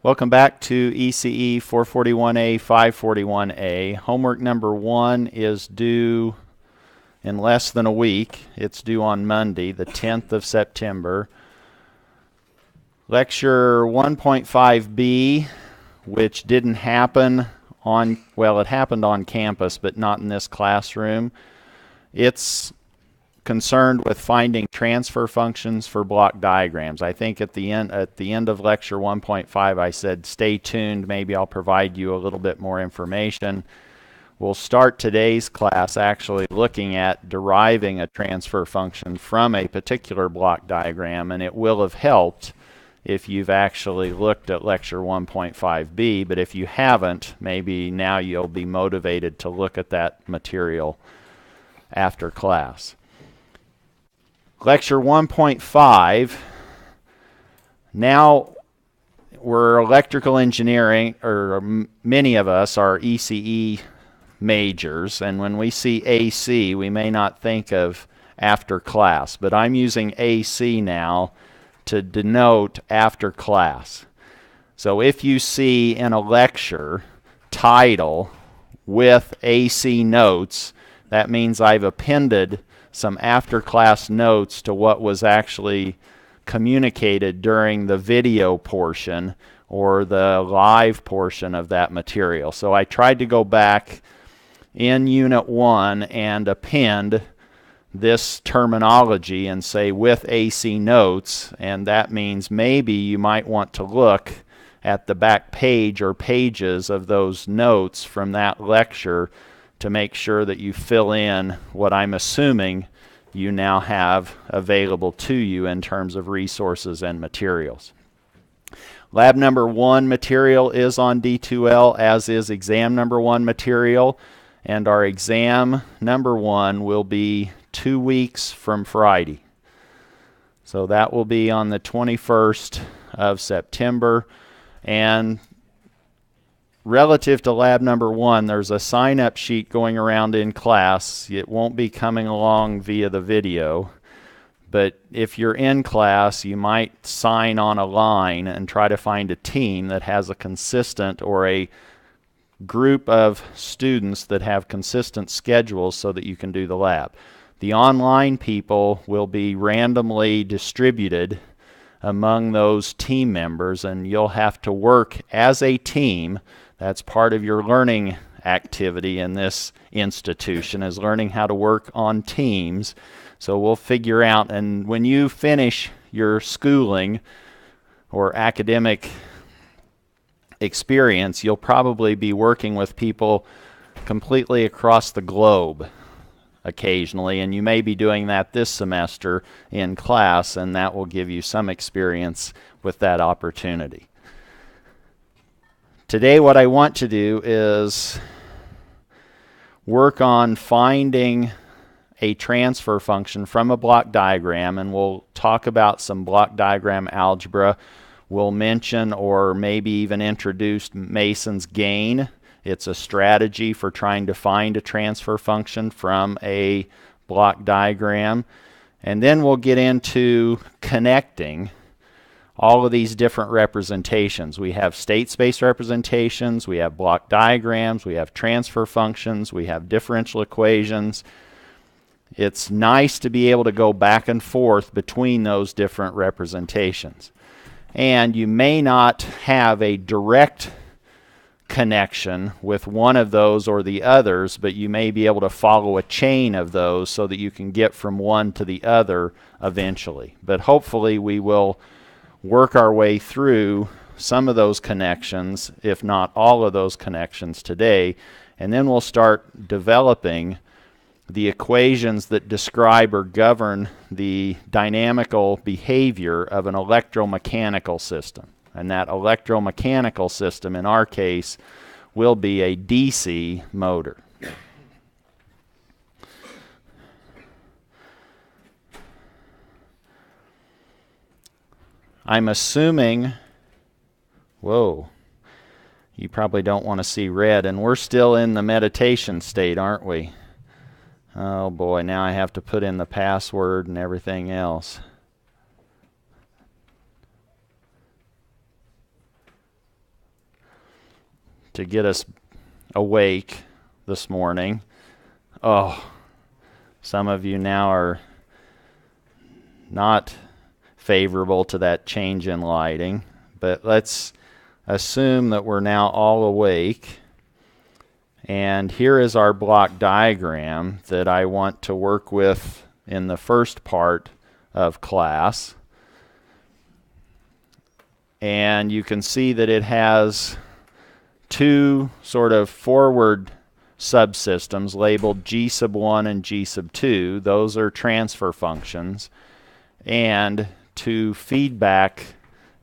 Welcome back to ECE 441A, 541A. Homework number 1 is due in less than a week. It's due on Monday, the 10th of September. Lecture 1.5B, which didn't happen on, well, it happened on campus, but not in this classroom. It's concerned with finding transfer functions for block diagrams. I think at the end of lecture 1.5 I said stay tuned, maybe I'll provide you a little bit more information. We'll start today's class actually looking at deriving a transfer function from a particular block diagram, and it will have helped if you've actually looked at lecture 1.5b, but if you haven't, maybe now you'll be motivated to look at that material after class. Lecture 1.5, now we're electrical engineering, or many of us are ECE majors, and when we see AC, we may not think of after class, but I'm using AC now to denote after class. So if you see in a lecture title with AC notes, that means I've appended some after-class notes to what was actually communicated during the video portion or the live portion of that material. So I tried to go back in Unit 1 and append this terminology and say with AC notes, and that means maybe you might want to look at the back page or pages of those notes from that lecture to make sure that you fill in what I'm assuming you now have available to you in terms of resources and materials. Lab number 1 material is on D2L, as is exam number 1 material, and our exam number 1 will be 2 weeks from Friday. So that will be on the 21st of September, and relative to lab number 1, there's a sign-up sheet going around in class. It won't be coming along via the video, but if you're in class, you might sign on a line and try to find a team that has a consistent, or a group of students that have consistent schedules so that you can do the lab. The online people will be randomly distributed among those team members, and you'll have to work as a team. That's part of your learning activity in this institution, is learning how to work on teams. So we'll figure out, and when you finish your schooling or academic experience, you'll probably be working with people completely across the globe occasionally, and you may be doing that this semester in class, and that will give you some experience with that opportunity. Today what I want to do is work on finding a transfer function from a block diagram, and we'll talk about some block diagram algebra. We'll mention or maybe even introduce Mason's gain. It's a strategy for trying to find a transfer function from a block diagram. And then we'll get into connecting all of these different representations. We have state space representations, we have block diagrams, we have transfer functions, we have differential equations. It's nice to be able to go back and forth between those different representations. And you may not have a direct connection with one of those or the others, but you may be able to follow a chain of those so that you can get from one to the other eventually. But hopefully we will work our way through some of those connections, if not all of those connections today, and then we'll start developing the equations that describe or govern the dynamical behavior of an electromechanical system. And that electromechanical system, in our case, will be a DC motor. I'm assuming, whoa, you probably don't want to see red, and we're still in the meditation state, aren't we? Oh boy, now I have to put in the password and everything else. to get us awake this morning. Oh, some of you now are not favorable to that change in lighting, but let's assume that we're now all awake. And here is our block diagram that I want to work with in the first part of class. And you can see that it has two sort of forward subsystems labeled G sub 1 and G sub 2. Those are transfer functions. And two feedback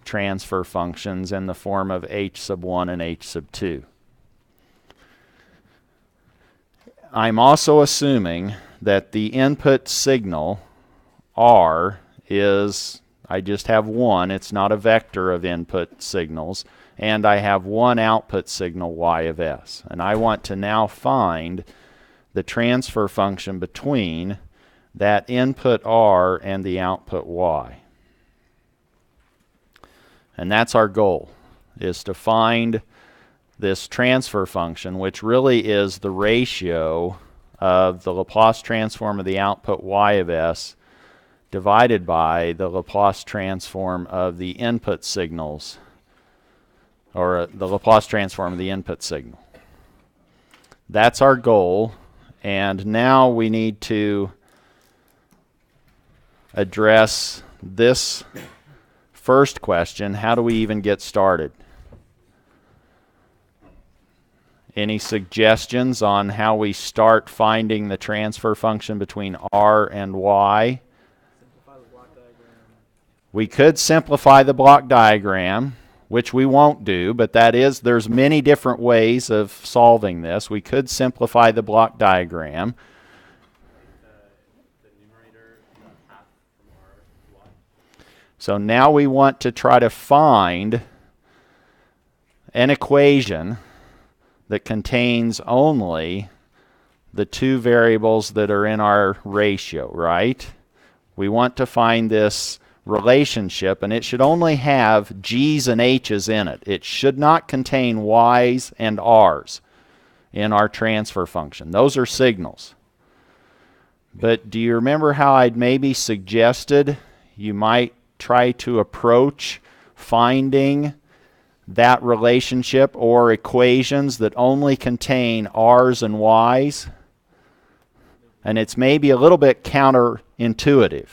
transfer functions in the form of H sub 1 and H sub 2. I'm also assuming that the input signal R is, I just have one, it's not a vector of input signals, and I have one output signal Y of S. And I want to now find the transfer function between that input R and the output Y. And that's our goal, is to find this transfer function, which really is the ratio of the Laplace transform of the output Y of S divided by the Laplace transform of the input signals, or the Laplace transform of the input signal. That's our goal, and now we need to address this first question: how do we even get started? Any suggestions on how we start finding the transfer function between R and Y? Simplify the block diagram. We could simplify the block diagram, which we won't do, but there's many different ways of solving this. We could simplify the block diagram. The numerator, the half from R to Y. So now we want to try to find an equation that contains only the two variables that are in our ratio, right? We want to find this relationship, and it should only have G's and H's in it. It should not contain Y's and R's in our transfer function. Those are signals. But do you remember how I'd maybe suggested you might try to approach finding that relationship or equations that only contain R's and Y's? And it's maybe a little bit counterintuitive.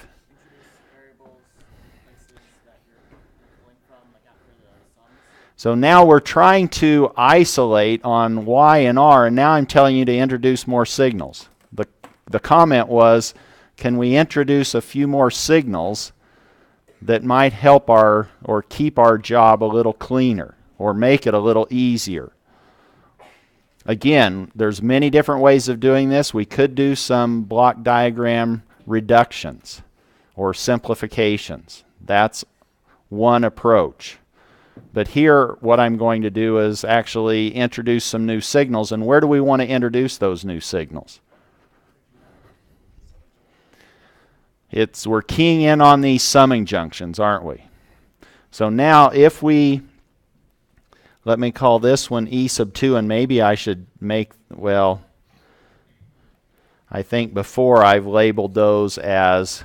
So now we're trying to isolate on Y and R, and now I'm telling you to introduce more signals. The comment was, can we introduce a few more signals that might help or keep our job a little cleaner or make it a little easier? Again, there's many different ways of doing this. We could do some block diagram reductions or simplifications. That's one approach. But here, what I'm going to do is actually introduce some new signals. And where do we want to introduce those new signals? We're keying in on these summing junctions, aren't we? So now if we, let me call this one E sub 2, and maybe I should make, well, I think before I've labeled those as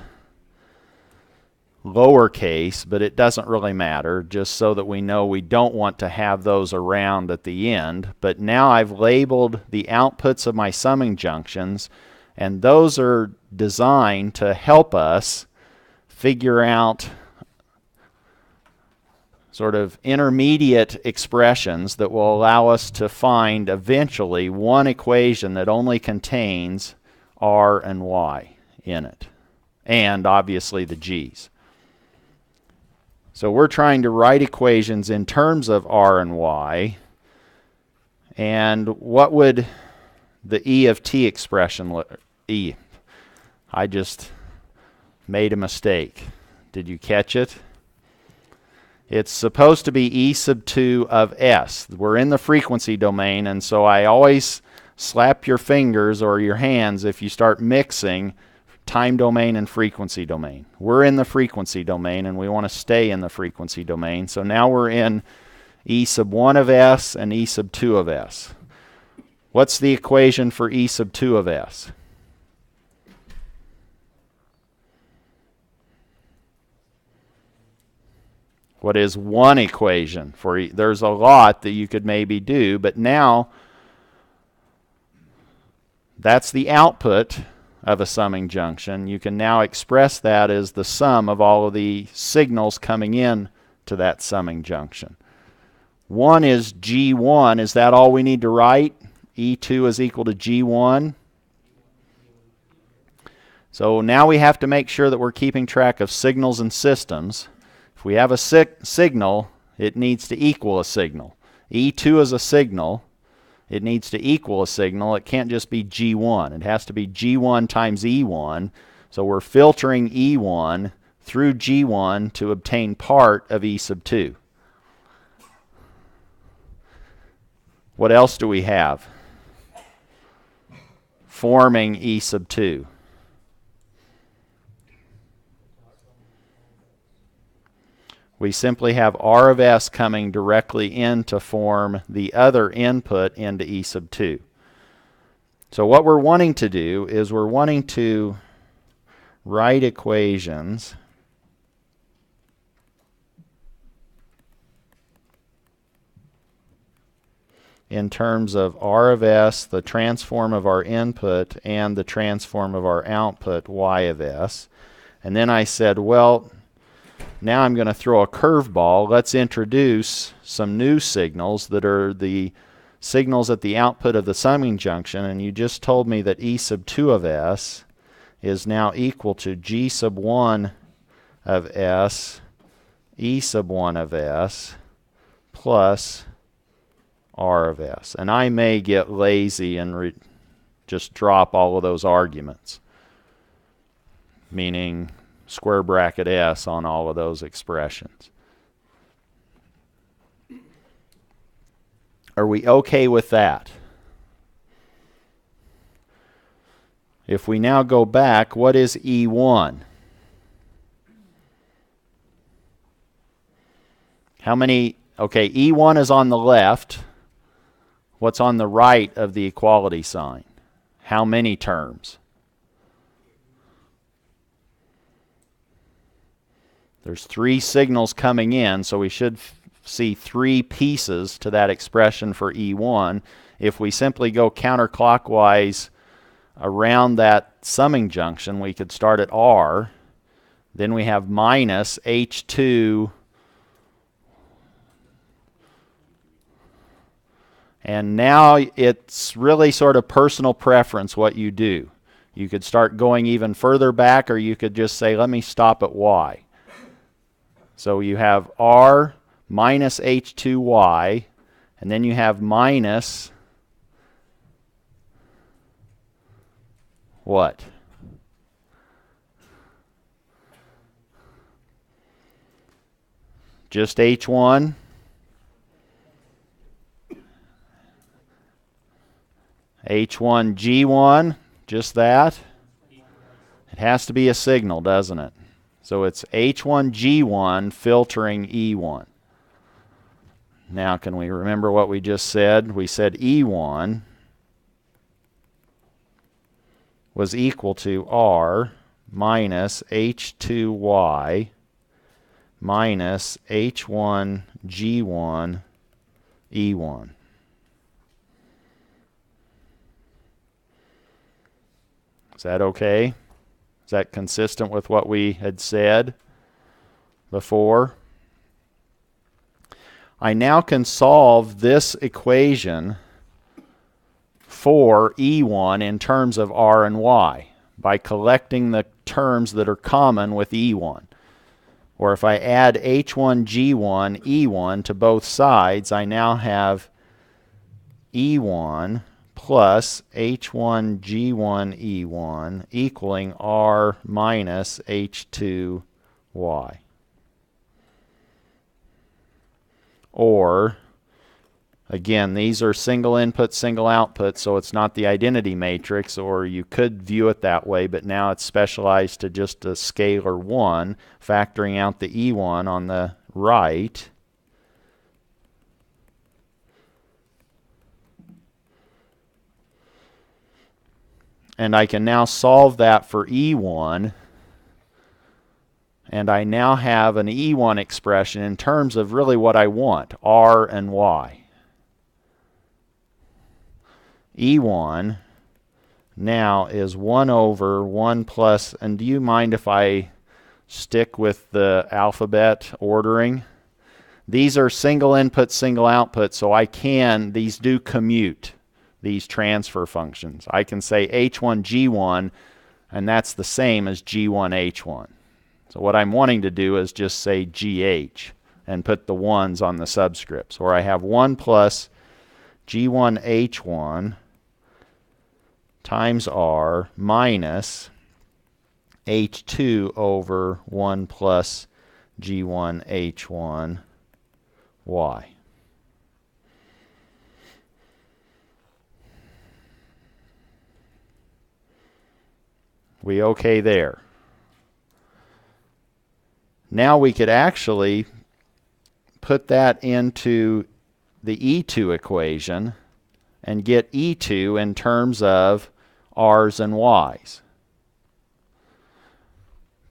lowercase, but it doesn't really matter, just so that we know we don't want to have those around at the end. But now I've labeled the outputs of my summing junctions, and those are designed to help us figure out sort of intermediate expressions that will allow us to find eventually one equation that only contains R and Y in it, and obviously the G's. So we're trying to write equations in terms of R and Y, and what would the E of t expression look? I just made a mistake. Did you catch it? It's supposed to be E sub 2 of S. We're in the frequency domain, and so I always slap your fingers or your hands if you start mixing time domain and frequency domain. We're in the frequency domain, and we want to stay in the frequency domain. So now we're in E sub 1 of s and E sub 2 of s. What's the equation for E sub 2 of s? What is one equation for E? There's a lot that you could maybe do, but now that's the output of a summing junction. You can now express that as the sum of all of the signals coming in to that summing junction. 1 is G1. Is that all we need to write? E2 is equal to G1. So now we have to make sure that we're keeping track of signals and systems. If we have a signal, it needs to equal a signal. E2 is a signal. It needs to equal a signal. It can't just be G1. It has to be G1 times E1. So we're filtering E1 through G1 to obtain part of E sub 2. What else do we have? Forming E sub 2. We simply have R of S coming directly in to form the other input into E sub 2. So what we're wanting to do is we're wanting to write equations in terms of R of S, the transform of our input, and the transform of our output, Y of S. And then I said, well, now I'm going to throw a curveball. Let's introduce some new signals that are the signals at the output of the summing junction. And you just told me that E sub 2 of S is now equal to G sub 1 of S, E sub 1 of S, plus R of S. And I may get lazy and just drop all of those arguments, meaning square bracket S on all of those expressions. Are we okay with that? If we now go back, what is E1? How many? Okay, E1 is on the left. What's on the right of the equality sign? How many terms? There's 3 signals coming in, so we should see 3 pieces to that expression for E1. If we simply go counterclockwise around that summing junction, we could start at R. Then we have minus H2. And now it's really sort of personal preference what you do. You could start going even further back, or you could just say, let me stop at Y. So you have R minus H2Y, and then you have minus what? Just H1? H1, G1, just that? It has to be a signal, doesn't it? So it's H1, G1 filtering E1. Now can we remember what we just said? We said E1 was equal to R minus H2Y minus H1, G1, E1. Is that okay? Is that consistent with what we had said before? I now can solve this equation for E1 in terms of R and Y by collecting the terms that are common with E1. Or if I add H1, G1, E1 to both sides, I now have E1 plus H1, G1, E1 equaling R minus H2Y. Or, again, these are single input, single output, so it's not the identity matrix, or you could view it that way, but now it's specialized to just a scalar 1, factoring out the E1 on the right. And I can now solve that for E1. And I now have an E1 expression in terms of really what I want, R and Y. E1 now is 1 over 1 plus, and do you mind if I stick with the alphabet ordering? These are single input, single output, so these do commute, these transfer functions. I can say H1, G1, and that's the same as G1, H1. So what I'm wanting to do is just say GH and put the 1s on the subscripts, where I have 1 plus G1, H1 times R minus H2 over 1 plus G1, H1 Y. We okay there? Now we could actually put that into the E2 equation and get E2 in terms of R's and Y's.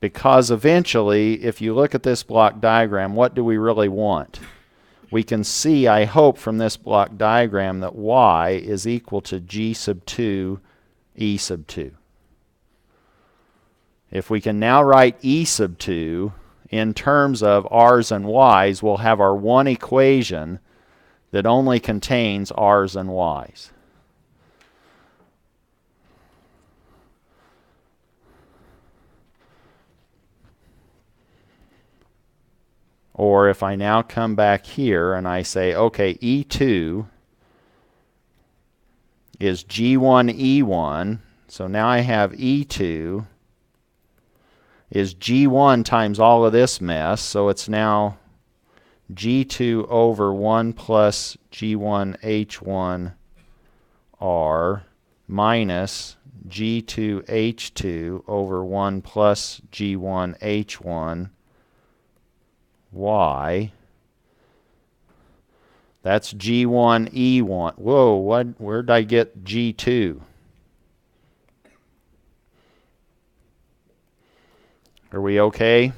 Because eventually, if you look at this block diagram, what do we really want? We can see, I hope, from this block diagram that Y is equal to G sub 2 E sub 2. If we can now write E sub 2 in terms of R's and Y's, we'll have our one equation that only contains R's and Y's. Or if I now come back here and I say, okay, E2 is G1, E1. So now I have E2 is G1 times all of this mess. So it's now G2 over 1 plus G1, H1 R minus G2, H2 over 1 plus G1, H1 Y. That's G1, E1. Whoa, where did I get G2? Are we okay?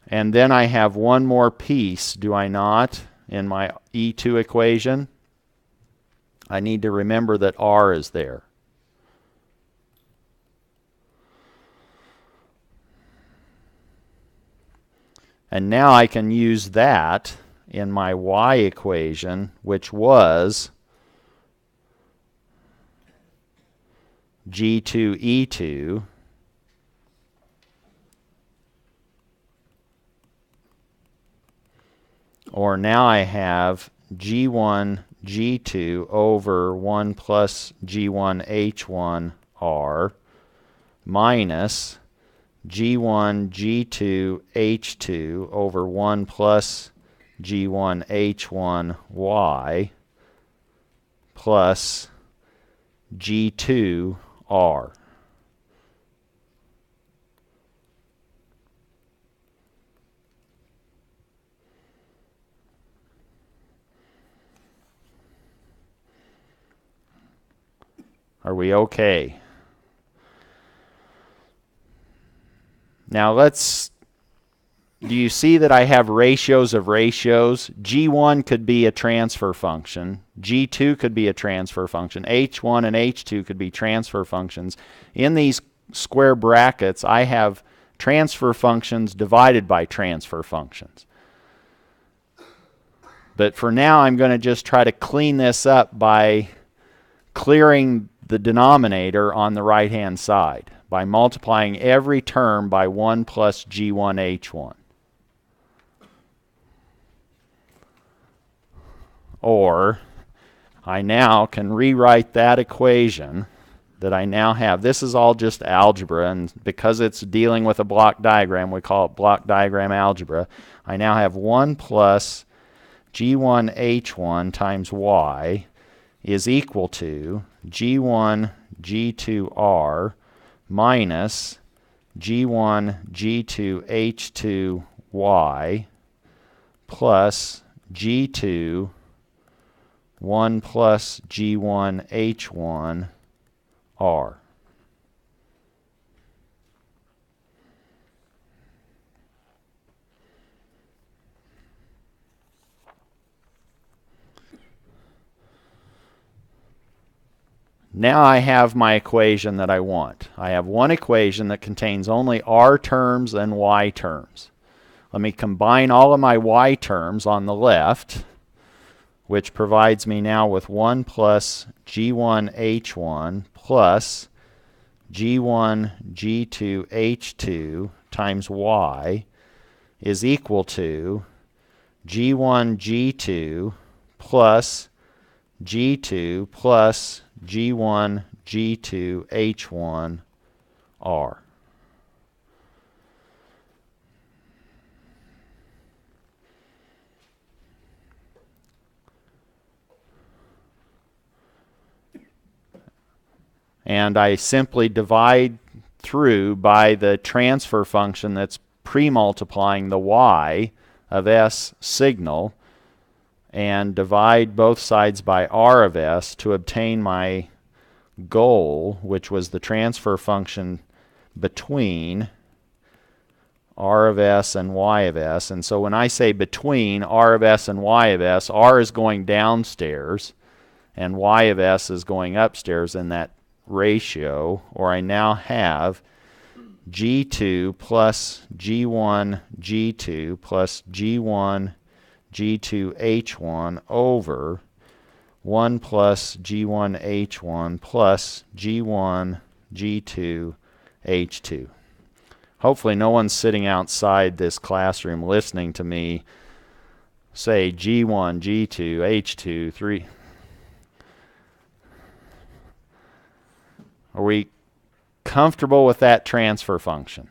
And then I have one more piece, do I not, in my E2 equation? I need to remember that R is there. And now I can use that in my Y equation, which was G2, E2. Or now I have G1, G2 over 1 plus G1, H1 R minus G1, G2, H2 over 1 plus G1, H1 Y plus G2 R. Are we okay? Now do you see that I have ratios of ratios? G1 could be a transfer function. G2 could be a transfer function. H1 and H2 could be transfer functions. In these square brackets, I have transfer functions divided by transfer functions. But for now, I'm going to just try to clean this up by clearing the denominator on the right-hand side by multiplying every term by 1 plus G1, H1. Or I now can rewrite that equation that I now have. This is all just algebra, and because it's dealing with a block diagram, we call it block diagram algebra. I now have 1 plus G1, H1 times Y is equal to G1, G2, R minus G1, G2, H2, Y plus G2, 1 plus G1 H1 R. Now I have my equation that I want. I have one equation that contains only R terms and Y terms. Let me combine all of my Y terms on the left, which provides me now with 1 plus G1 H1 plus G1 G2 H2 times Y is equal to G1 G2 plus G2 plus G1 G2 H1 R. And I simply divide through by the transfer function that's pre-multiplying the y of S signal, and divide both sides by R of S to obtain my goal, which was the transfer function between R of S and Y of S. And so when I say between R of S and Y of S, R is going downstairs and Y of S is going upstairs in that ratio, or I now have G2 plus G1 G2 plus G1 G2 H1 over 1 plus G1 H1 plus G1 G2 H2. Hopefully no one's sitting outside this classroom listening to me say G1, G2, H2, 3. Are we comfortable with that transfer function?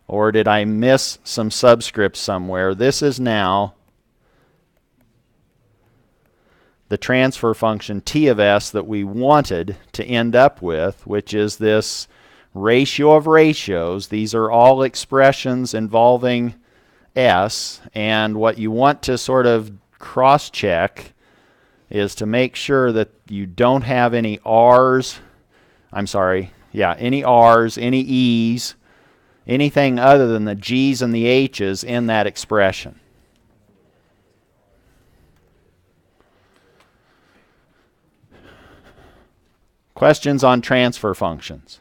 Or did I miss some subscripts somewhere? This is now the transfer function T of S that we wanted to end up with, which is this ratio of ratios. These are all expressions involving S, and what you want to sort of cross-check is to make sure that you don't have any R's, any R's, any E's, anything other than the G's and the H's in that expression. Questions on transfer functions?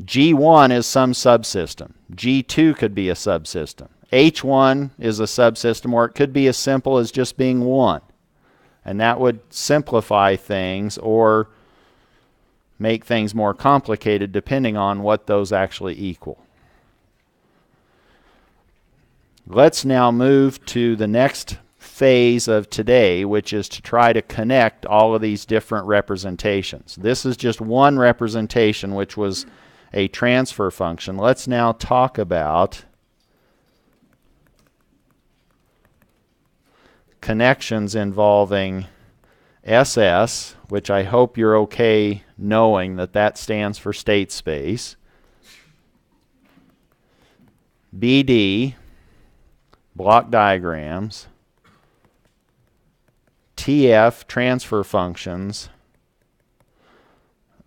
G1 is some subsystem. G2 could be a subsystem. H1 is a subsystem, or it could be as simple as just being 1. And that would simplify things or make things more complicated depending on what those actually equal. Let's now move to the next phase of today, which is to try to connect all of these different representations. This is just one representation, which was a transfer function. Let's now talk about connections involving SS, which I hope you're okay knowing that that stands for state space, BD, block diagrams, TF, transfer functions,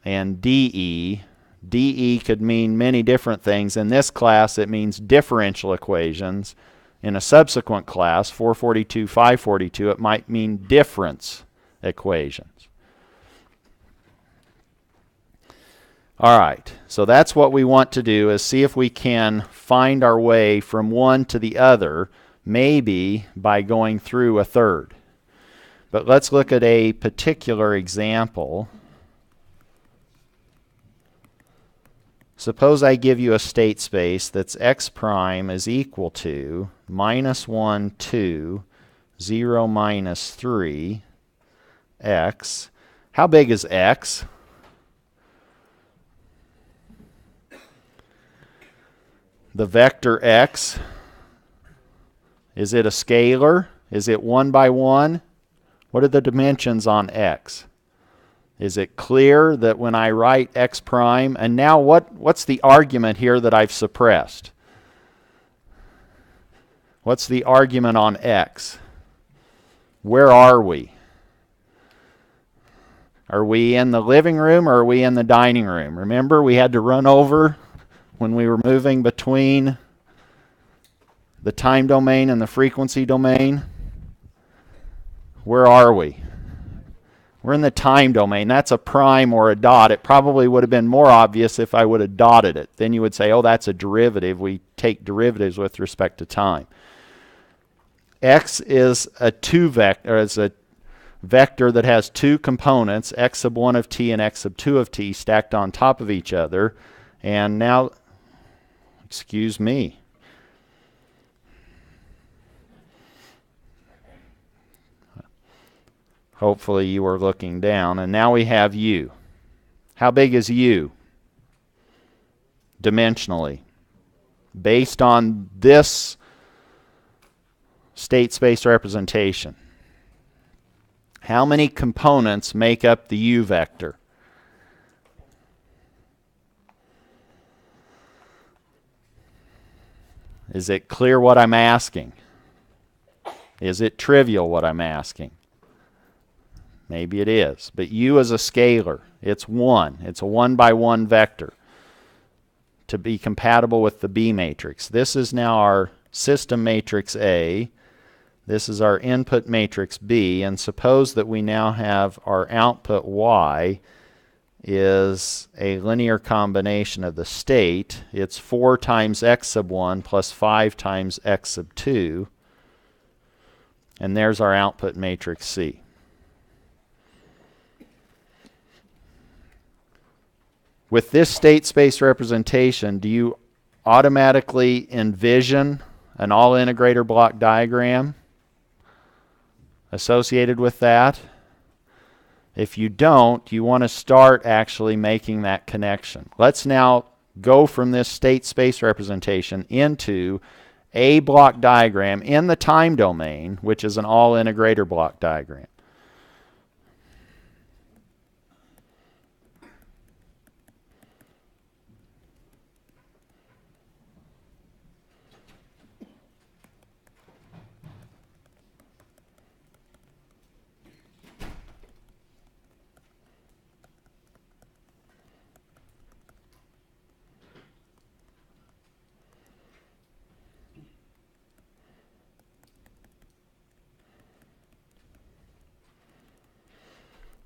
and DE. DE could mean many different things. In this class, it means differential equations. In a subsequent class, 442, 542, it might mean difference equations. All right, so that's what we want to do, is see if we can find our way from one to the other, maybe by going through a third. But let's look at a particular example. Suppose I give you a state space that's x prime is equal to -1, 2, 0, -3, x. How big is x? The vector x, is it a scalar? Is it 1 by 1? What are the dimensions on x? Is it clear that when I write x prime, and now what's the argument here that I've suppressed? What's the argument on x? Where are we? Are we in the living room or are we in the dining room? Remember, we had to run over when we were moving between the time domain and the frequency domain. Where are we? We're in the time domain. That's a prime or a dot. It probably would have been more obvious if I would have dotted it. Then you would say, oh, that's a derivative. We take derivatives with respect to time. X is a vector that has two components, x sub 1 of t and x sub 2 of t, stacked on top of each other. And now, excuse me. Hopefully you are looking down. And now we have u. How big is u? Dimensionally. Based on this state space representation. How many components make up the u vector? Is it clear what I'm asking? Is it trivial what I'm asking? Maybe it is. But u is a scalar. It's 1. It's a 1 by 1 vector to be compatible with the B matrix. This is now our system matrix A. This is our input matrix B, and suppose that we now have our output Y is a linear combination of the state. It's 4 times x sub 1 plus 5 times x sub 2, and there's our output matrix C. With this state space representation, do you automatically envision an all-integrator block diagram associated with that? If you don't, you want to start actually making that connection. Let's now go from this state space representation into a block diagram in the time domain, which is an all-integrator block diagram.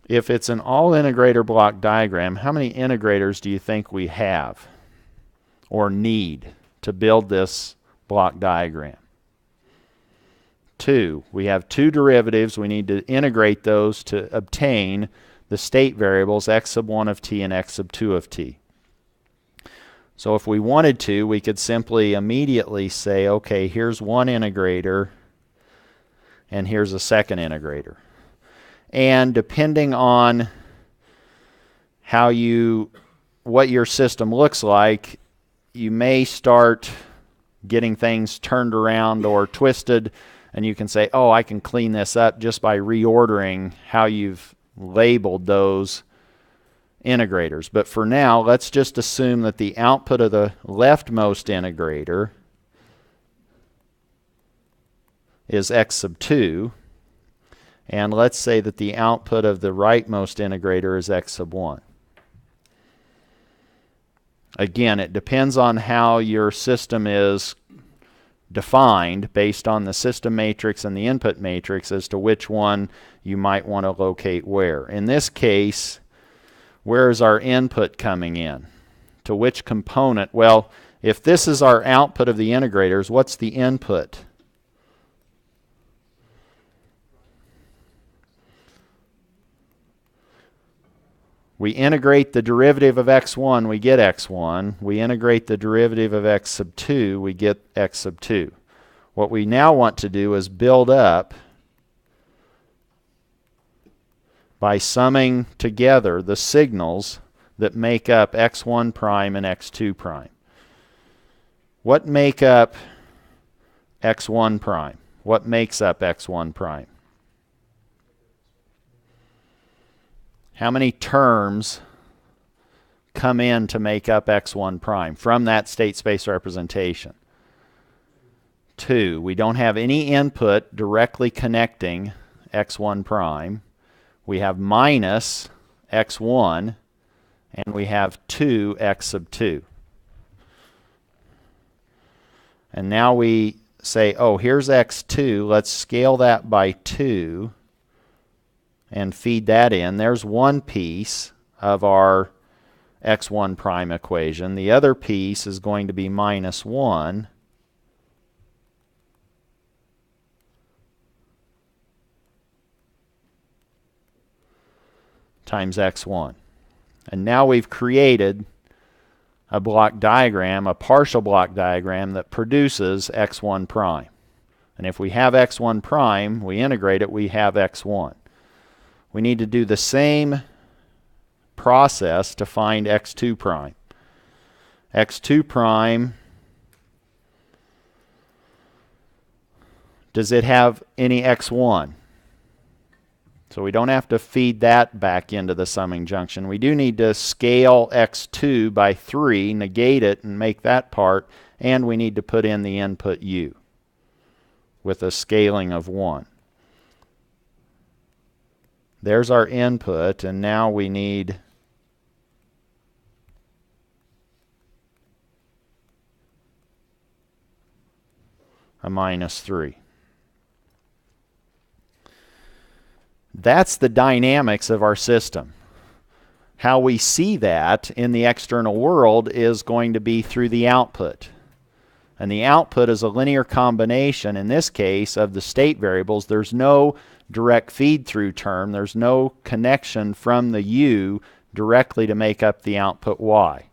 If it's an all-integrator block diagram, how many integrators do you think we have or need to build this block diagram? 2. We have 2 derivatives. We need to integrate those to obtain the state variables x sub 1 of t and x sub 2 of t. So if we wanted to, we could simply immediately say, okay, here's one integrator and here's a second integrator. And depending on what your system looks like, you may start getting things turned around or twisted, and you can say, oh, I can clean this up just by reordering how you've labeled those integrators. But for now, let's just assume that the output of the leftmost integrator is x sub 2. And let's say that the output of the rightmost integrator is x sub 1. Again, it depends on how your system is defined based on the system matrix and the input matrix as to which one you might want to locate where. In this case, where is our input coming in? To which component? Well, if this is our output of the integrators, what's the input? We integrate the derivative of x1, we get x1. We integrate the derivative of x sub 2, we get x sub 2. What we now want to do is build up by summing together the signals that make up x1 prime and x2 prime. What make up x1 prime? What makes up x1 prime? How many terms come in to make up x1 prime from that state space representation? 2. We don't have any input directly connecting x1 prime. We have minus x1, and we have 2x sub 2. And now we say, oh, here's x2. Let's scale that by 2 and feed that in. There's one piece of our x1 prime equation. The other piece is going to be minus 1 times x1. And now we've created a block diagram, a partial block diagram that produces x1 prime. And if we have x1 prime, we integrate it, we have x1. We need to do the same process to find x2 prime. x2 prime, does it have any x1? So we don't have to feed that back into the summing junction. We do need to scale x2 by 3, negate it, and make that part, and we need to put in the input u with a scaling of 1. There's our input, and now we need a minus 3. That's the dynamics of our system. How we see that in the external world is going to be through the output. And the output is a linear combination, in this case, of the state variables. There's no direct feed-through term. There's no connection from the u directly to make up the output y.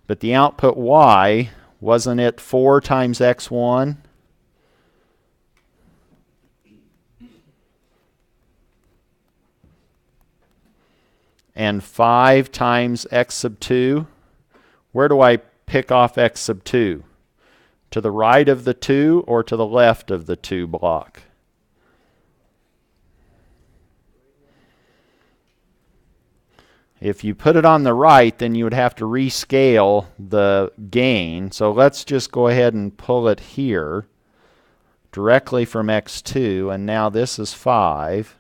But the output y, wasn't it 4 times x1? And 5 times x sub 2. Where do I pick off x sub 2? To the right of the 2 or to the left of the 2 block? If you put it on the right, then you would have to rescale the gain. So let's just go ahead and pull it here directly from x2, and now this is 5.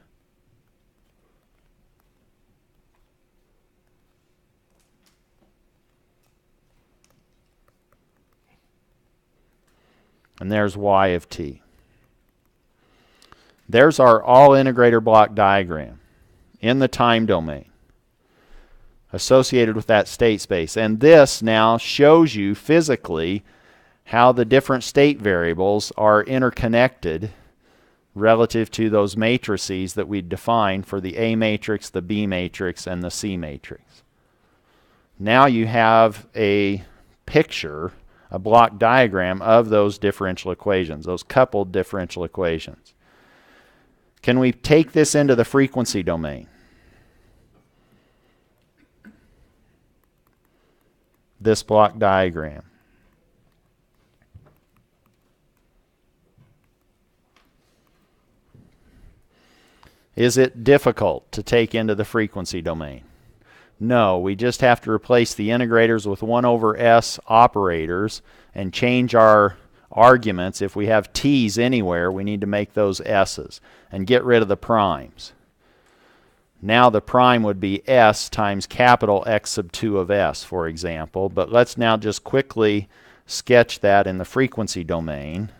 And there's y of t. There's our all integrator block diagram in the time domain associated with that state space. And this now shows you physically how the different state variables are interconnected relative to those matrices that we defined for the A matrix, the B matrix, and the C matrix. Now you have a picture, a block diagram of those differential equations, those coupled differential equations. Can we take this into the frequency domain? This block diagram. Is it difficult to take into the frequency domain? No, we just have to replace the integrators with 1 over s operators and change our arguments. If we have t's anywhere, we need to make those s's and get rid of the primes. Now the prime would be s times capital X sub 2 of s, for example. But let's now just quickly sketch that in the frequency domain.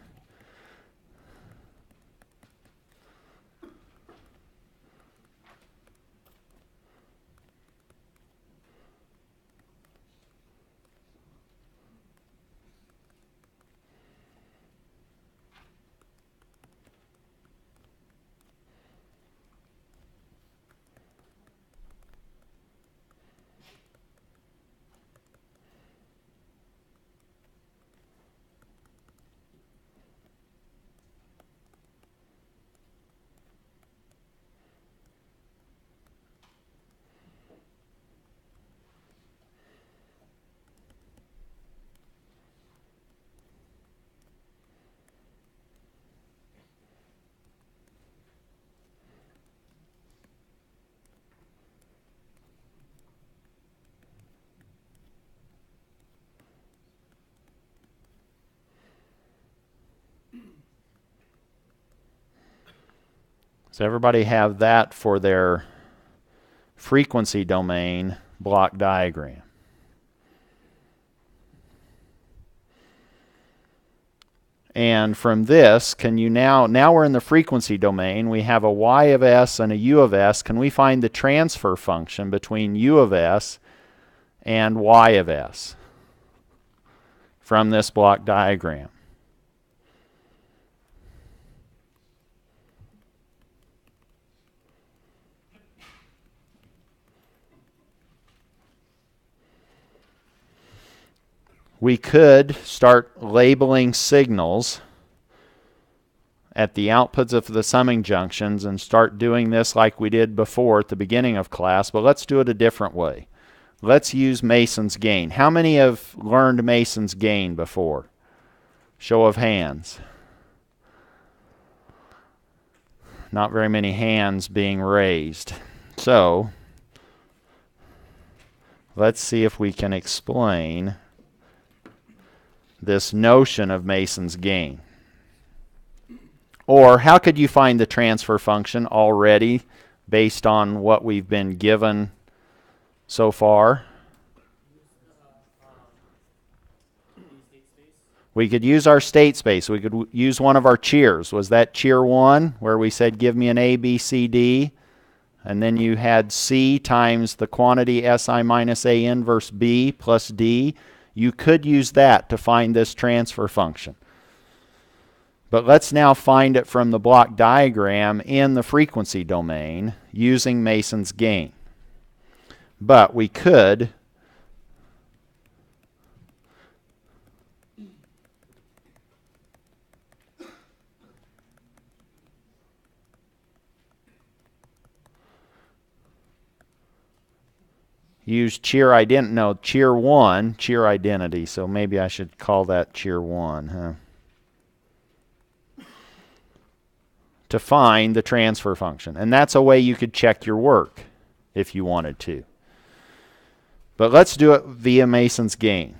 Does everybody have that for their frequency domain block diagram? And from this, can you now we're in the frequency domain, we have a y of s and a u of s. Can we find the transfer function between u of s and y of s from this block diagram? We could start labeling signals at the outputs of the summing junctions and start doing this like we did before at the beginning of class, but let's do it a different way. Let's use Mason's gain. How many have learned Mason's gain before? Show of hands. Not very many hands being raised. So, let's see if we can explain this notion of Mason's gain. Or how could you find the transfer function already based on what we've been given so far? We could use our state space. We could use one of our cheers. Was that cheer 1 where we said give me an A, B, C, D? And then you had C times the quantity Si minus A inverse B plus D. You could use that to find this transfer function. But let's now find it from the block diagram in the frequency domain using Mason's gain. But we could use cheer identity. No, cheer 1, cheer identity. So maybe I should call that cheer 1, huh? To find the transfer function. And that's a way you could check your work if you wanted to. But let's do it via Mason's gain.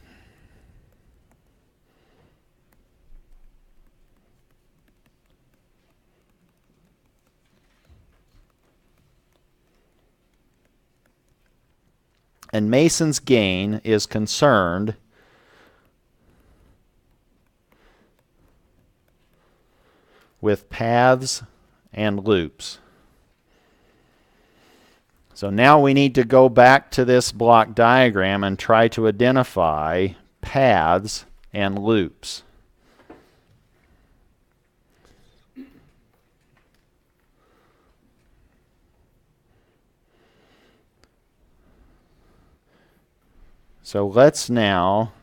And Mason's gain is concerned with paths and loops. So now we need to go back to this block diagram and try to identify paths and loops. So let's now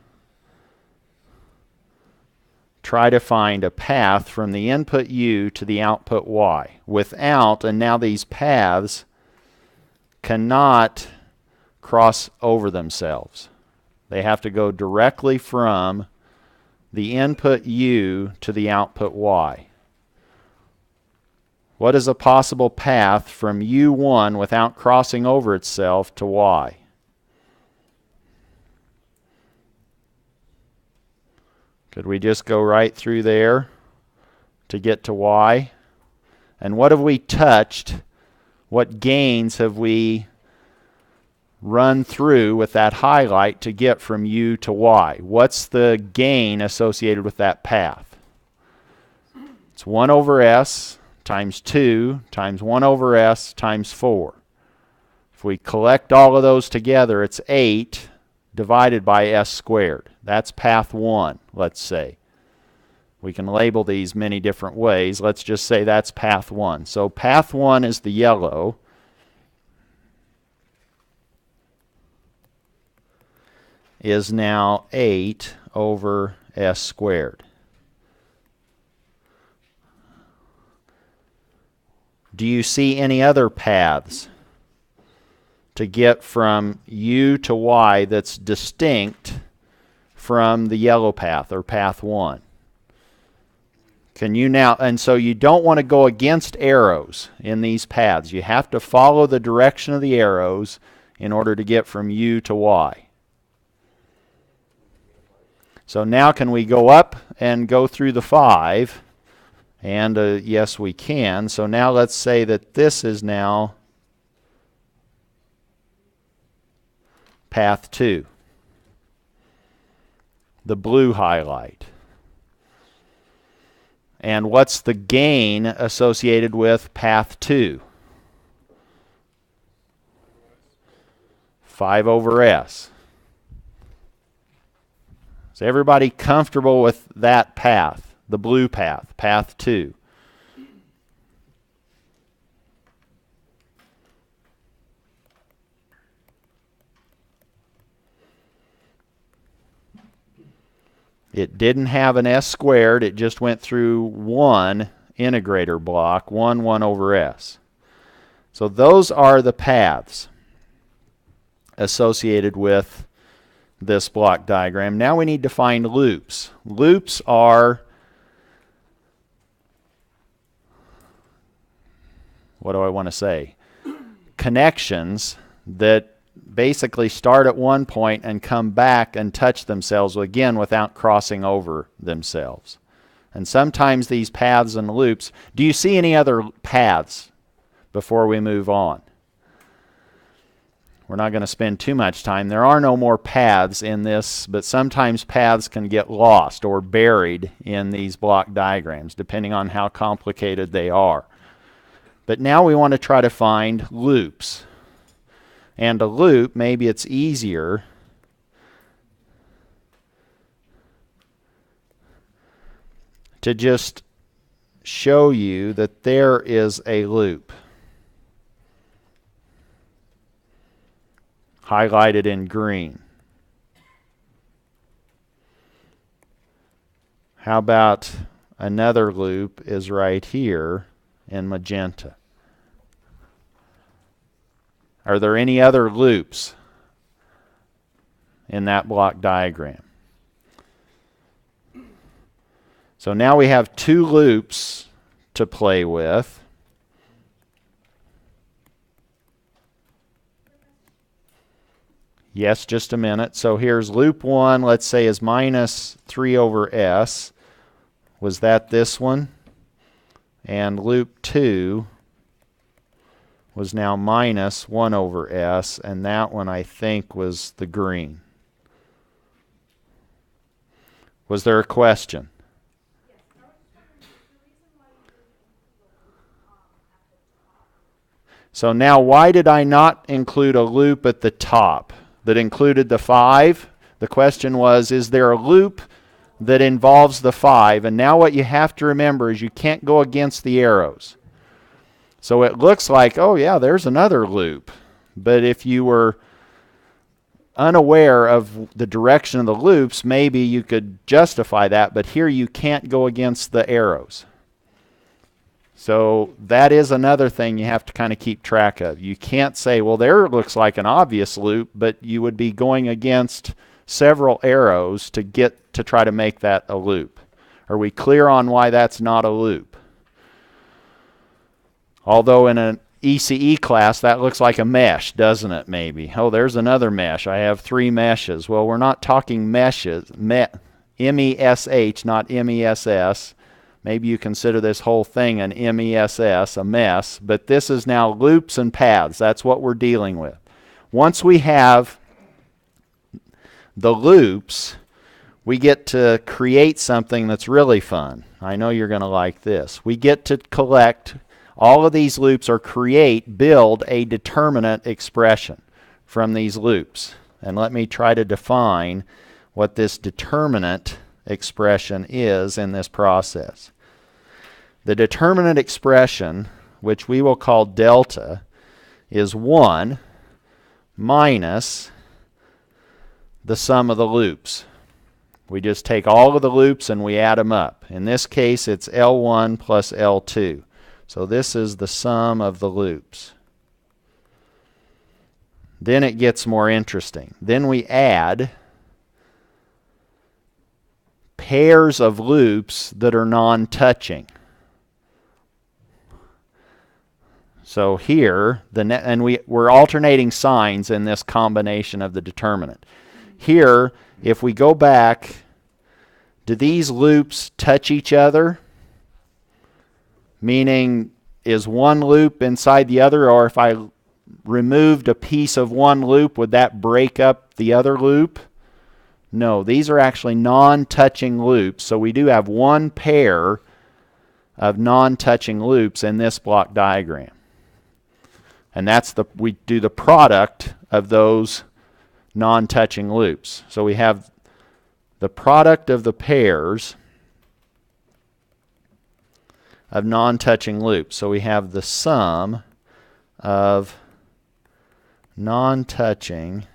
try to find a path from the input U to the output Y without, and now these paths cannot cross over themselves. They have to go directly from the input U to the output Y. What is a possible path from U1 without crossing over itself to Y? Could we just go right through there to get to Y? And what have we touched? What gains have we run through with that highlight to get from U to Y? What's the gain associated with that path? It's 1 over S times 2 times 1 over S times 4. If we collect all of those together, it's 8 divided by S squared. That's path 1, let's say. We can label these many different ways. Let's just say that's path 1. So path 1 is the yellow. Is now 8 over S squared. Do you see any other paths to get from U to Y that's distinct from the yellow path or path 1? Can you now, and so you don't want to go against arrows in these paths. You have to follow the direction of the arrows in order to get from U to Y. So now can we go up and go through the 5 And yes, we can. So now let's say that this is now path 2, the blue highlight. And what's the gain associated with path 2? 5 over s. Is everybody comfortable with that path, the blue path, path 2? It didn't have an s squared. It just went through one integrator block, 1 over s. So those are the paths associated with this block diagram. Now we need to find loops. Loops are, what do I want to say? Connections that basically start at one point and come back and touch themselves again without crossing over themselves. And sometimes these paths and loops, do you see any other paths before we move on? We're not going to spend too much time. There are no more paths in this, but sometimes paths can get lost or buried in these block diagrams, depending on how complicated they are. But now we want to try to find loops. And a loop, maybe it's easier to just show you that there is a loop highlighted in green. How about another loop is right here in magenta? Are there any other loops in that block diagram? So now we have 2 loops to play with. Yes, just a minute. So here's loop 1, let's say, is minus 3 over s. Was that this one? And loop 2 was now minus 1 over s, and that one I think was the green. Was there a question? So now why did I not include a loop at the top that included the 5? The question was, is there a loop that involves the 5? And now what you have to remember is you can't go against the arrows. So it looks like, oh yeah, there's another loop. But if you were unaware of the direction of the loops, maybe you could justify that, but here you can't go against the arrows. So that is another thing you have to kind of keep track of. You can't say, well, there looks like an obvious loop, but you would be going against several arrows to get to try to make that a loop. Are we clear on why that's not a loop? Although in an ECE class, that looks like a mesh, doesn't it, maybe? Oh, there's another mesh. I have 3 meshes. Well, we're not talking meshes, M-E-S-H, not M-E-S-S. Maybe you consider this whole thing an MESS, a mess, but this is now loops and paths. That's what we're dealing with. Once we have the loops, we get to create something that's really fun. I know you're going to like this. We get to collect all of these loops or build a determinant expression from these loops. And let me try to define what this determinant expression is in this process. The determinant expression, which we will call delta, is 1 minus the sum of the loops. We just take all of the loops and we add them up. In this case, it's L1 plus L2. So this is the sum of the loops. Then it gets more interesting. Then we add pairs of loops that are non-touching. So here, we're alternating signs in this combination of the determinant. Here, if we go back, do these loops touch each other? meaning is one loop inside the other, or if I removed a piece of one loop, would that break up the other loop? No, these are actually non-touching loops. So we do have one pair of non-touching loops in this block diagram. And we do the product of those non-touching loops. So we have the product of the pairs of non-touching loops. So we have the sum of non-touching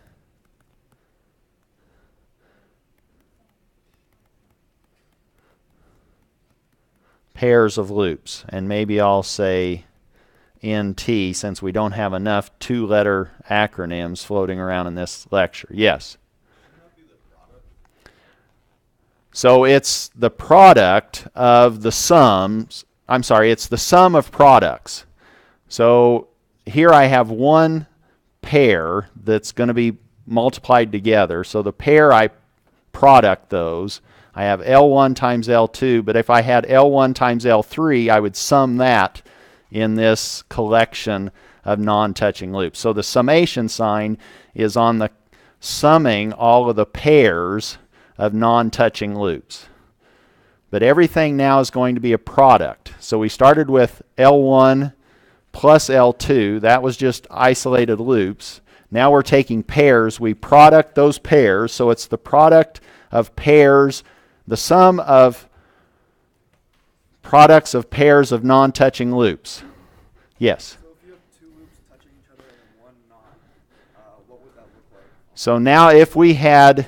pairs of loops. And maybe I'll say NT since we don't have enough two-letter acronyms floating around in this lecture. Yes? So it's the product of the sums. I'm sorry, it's the sum of products. So here I have one pair that's going to be multiplied together. So the pair, I product those. I have L1 times L2, but if I had L1 times L3, I would sum that in this collection of non-touching loops. So the summation sign is on the summing all of the pairs of non-touching loops. But everything now is going to be a product. So we started with L1 plus L2. That was just isolated loops. Now we're taking pairs. We product those pairs. So it's the product of pairs, the sum of products of pairs of non-touching loops. Yes? So if you have two loops touching each other and one not, what would that look like? So now if we had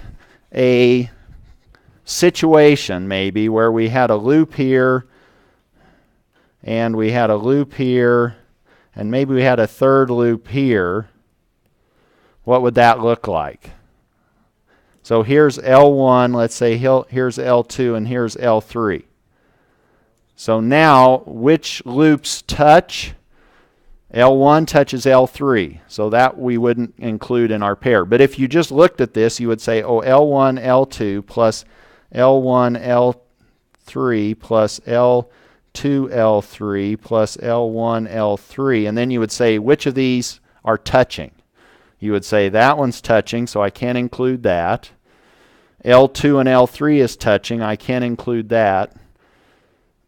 a situation maybe where we had a loop here and we had a loop here and maybe we had a third loop here, what would that look like? So here's L1, let's say here's L2 and here's L3. So now which loops touch? L1 touches L3, so that we wouldn't include in our pair. But if you just looked at this, you would say, oh, L1, L2 plus L1, L3 plus L2, L3 plus L1, L3. And then you would say, which of these are touching? You would say, that one's touching, so I can't include that. L2 and L3 is touching, I can't include that.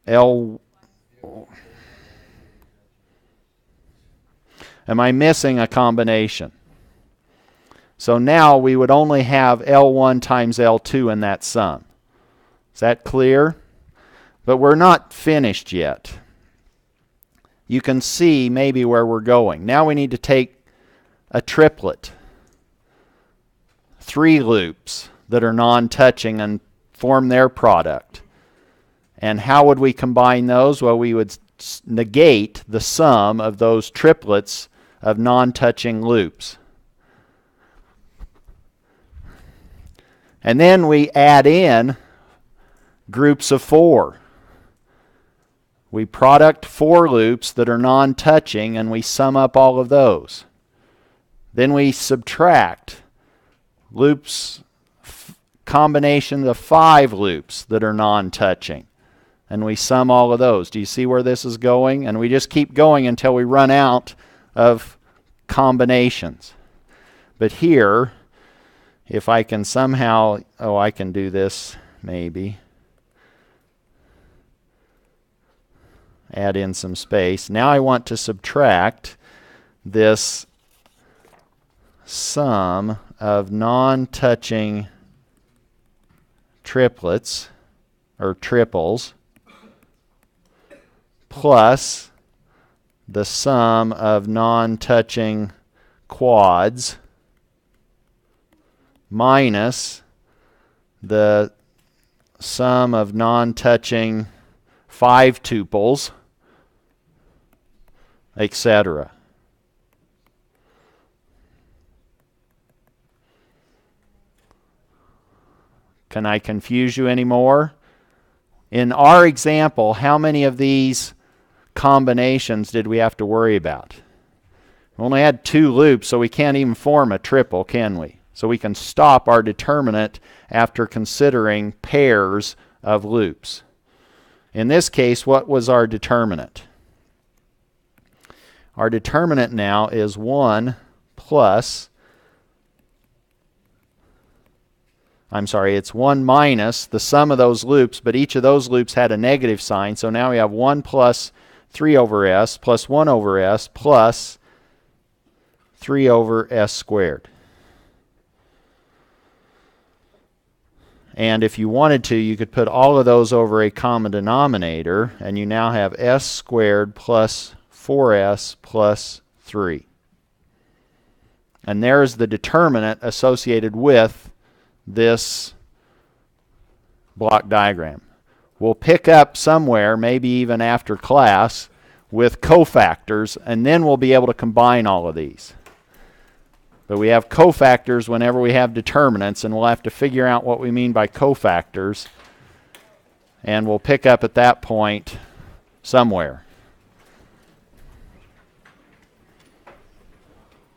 Am I missing a combination? So now we would only have L1 times L2 in that sum. Is that clear? But we're not finished yet. You can see maybe where we're going. Now we need to take a triplet, 3 loops that are non-touching and form their product. And how would we combine those? Well, we would negate the sum of those triplets of non-touching loops. And then we add in groups of 4. We product 4 loops that are non-touching and we sum up all of those. Then we subtract loops, combinations of 5 loops that are non-touching. And we sum all of those. Do you see where this is going? And we just keep going until we run out of combinations. But here, if I can somehow, I can do this maybe. Add in some space. Now I want to subtract this sum of non-touching triplets or triples plus the sum of non-touching quads minus the sum of non-touching 5 tuples, etc. Can I confuse you anymore? In our example, how many of these combinations did we have to worry about? We only had 2 loops, so we can't even form a triple, can we? So we can stop our determinant after considering pairs of loops. In this case, what was our determinant? Our determinant now is 1 plus, I'm sorry, it's 1 minus the sum of those loops, but each of those loops had a negative sign, so now we have 1 plus 3 over s plus 1 over s plus 3 over s squared. And if you wanted to, you could put all of those over a common denominator, and you now have s squared plus 4s plus 3. And there's the determinant associated with this block diagram. We'll pick up somewhere, maybe even after class, with cofactors, and then we'll be able to combine all of these. But we have cofactors whenever we have determinants, and we'll have to figure out what we mean by cofactors. And we'll pick up at that point somewhere.